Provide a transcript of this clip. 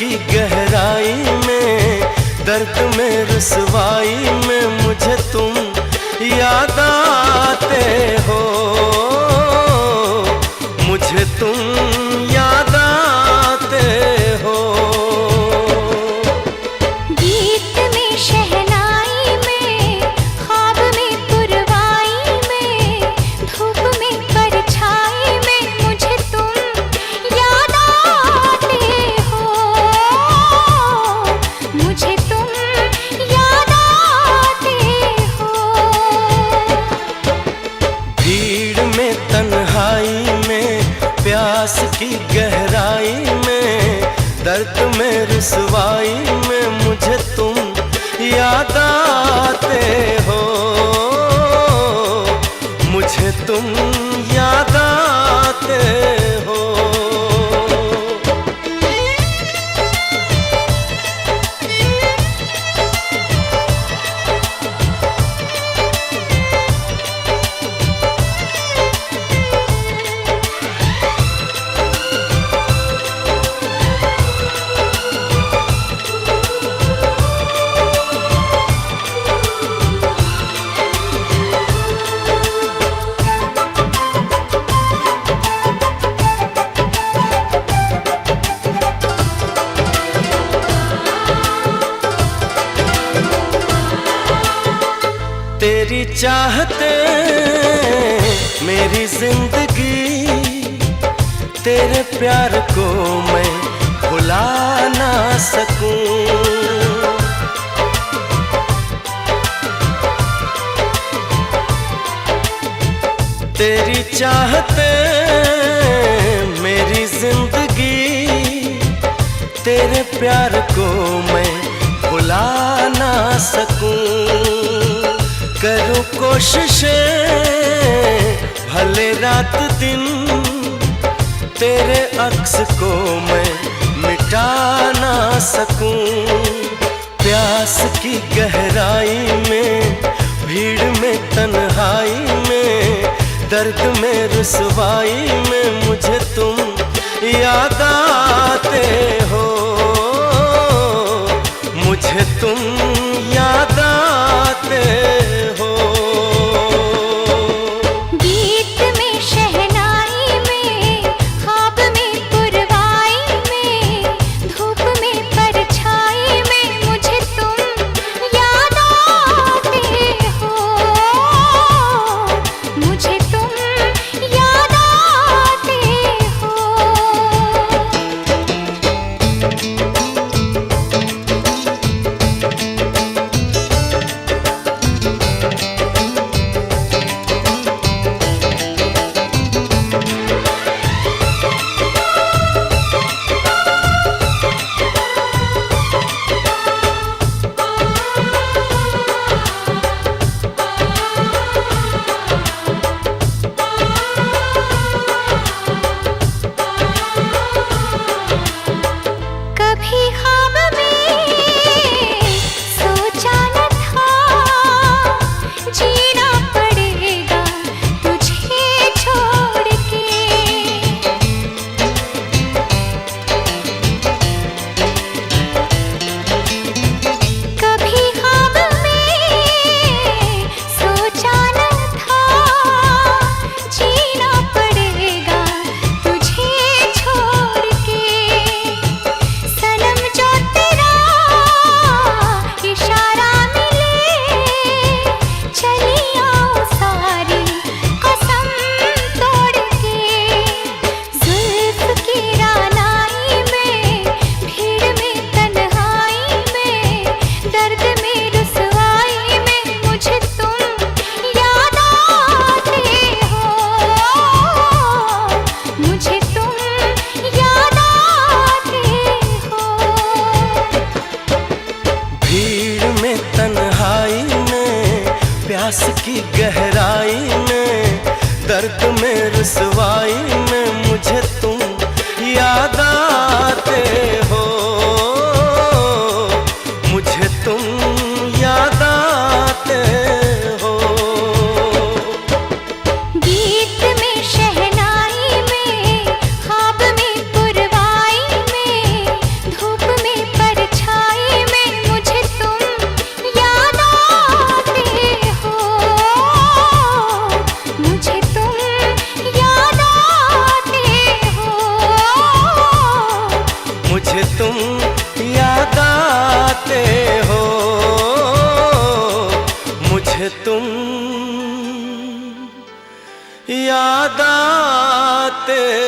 की गहराई में, दर्द में रुसवाई में मुझे तुम याद आते हो, मुझे तुम याद आते हो। गीत में शहनाई में, ख्वाब में पुरवाई में, धूप में परछाई में मुझे तुम याद आते हो, मुझे तुम याद आते हो। भीड़ में तन्हाई में, प्यास की गहराई में, दर्द में रुसवाई में मुझे तुम याद आते हो, मुझे तुम याद आते हो। तेरी चाहते मेरी जिंदगी, तेरे प्यार को मैं भुला ना सकूं। तेरी चाहते मेरी जिंदगी, तेरे प्यार को मैं भुला ना सकूं। करूं कोशिशें भले रात दिन, तेरे अक्स को मैं मिटा ना सकूं। प्यास की गहराई में, भीड़ में तन्हाई में, दर्द में रुसवाई में मुझे तुम याद आते हो, मुझे तुम याद आते हो। गीत में शहनाई में, ख्वाब में पुरवाई में, धूप में परछाई में मुझे तुम याद आते हो, मुझे तुम याद आते हो। कभी ख्वाब में सोचा न था, जीना पड़ेगा तुझे छोड़ के। कभी ख्वाब में सोचा न था, जीना पड़ेगा तुझे छोड़ के। सनम जो तेरा इशारा मिले, चली आओ सारी कसम तोड़ के। जुल्फ की रानाई में, भीड़ में तन्हाई में, दर्द में रुसवाई में मुझे तुम याद आते हो, मुझे तुम याद आते हो। भीड़ में तन्हाई में, प्यास की गहराई में, दर्द में रुसवाई में मुझे तुम याद आते हो, मुझे तुम याद आते हो। गीत में शहनाई में, ख्वाब में पुरवाई में, धूप मुझे तुम याद आते